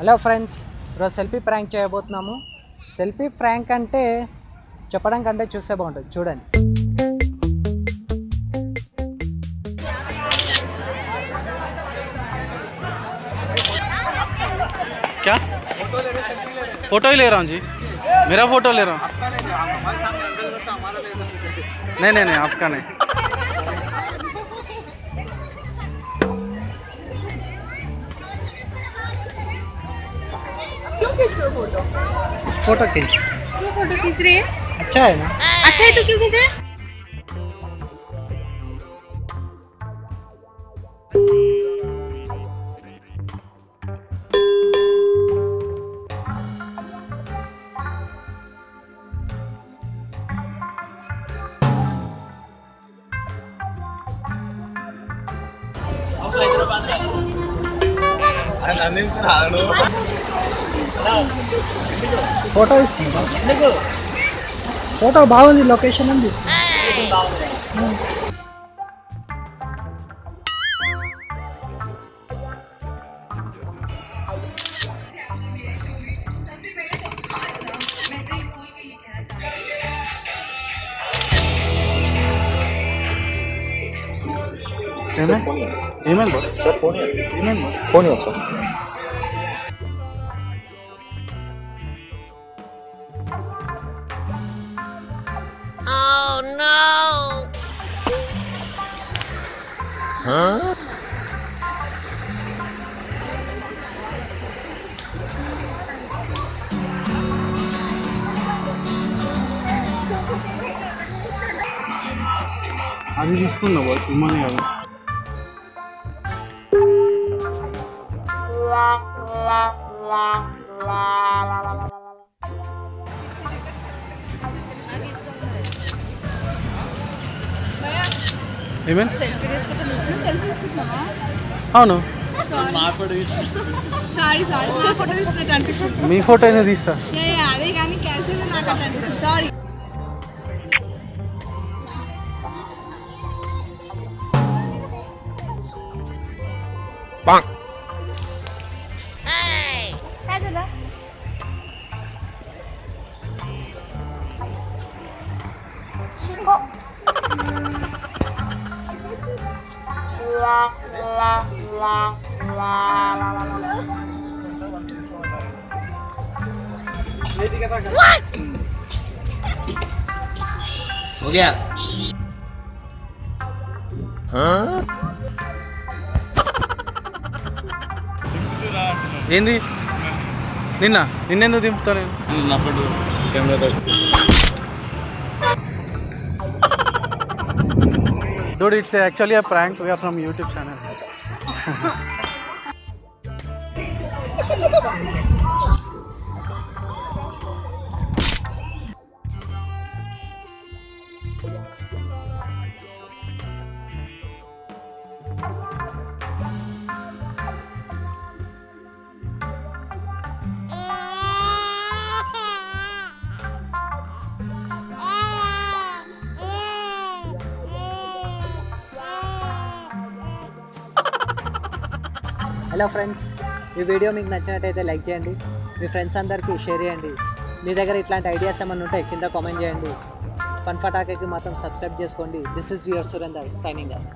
Hello friends, ఈరోజు selfie prank చేయబోతున్నాము. Selfie prank అంటే చెప్పడం కంటే చూస్తే బాగుంటుంది. చూడండి. क्या फोटो ही ले रहा हूँ जी. मेरा फोटो ले रहा हूँ. नहीं नहीं नहीं, आपका नहीं. क्यों खींच रहे हो फोटो? फोटो खींच. क्यों फोटो खींच रही है? अच्छा है ना? अच्छा है तो क्यों खींच रहे हैं? ఫోటో ఇస్తుందా? ఫోటో బాగుంది, లొకేషన్ ఉంది. ईमेल बोल सर फोन ही ईमेल बोल. फोन ही सर. Oh no! అది తీసుకున్నా బాయ్, ఇమ్మని కాదు. ఏమేం అవును, సారీ నా ఫోటో తీసుకున్నట్టు అనిపించింది. మీ ఫోటో అయినా తీస్తా. అదే కానీ క్యాన్సిల్ నాకు అట్లా అనిపించింది. సారీ. हो गया. ఏంది నిన్నెందుకు దింపుతా నేను? నా photo camera Dude, it's actually a prank. We are from YouTube channel. Hello friends, ఈ వీడియో మీకు నచ్చినట్టయితే లైక్ చేయండి, మీ ఫ్రెండ్స్ అందరికీ షేర్ చేయండి. మీ దగ్గర ఇట్లాంటి ఐడియాస్ ఏమైనా ఉంటే కింద కామెంట్ చేయండి. ఫన్ ఫటాకి మాత్రం సబ్స్క్రైబ్ చేసుకోండి. This is your Surender signing off.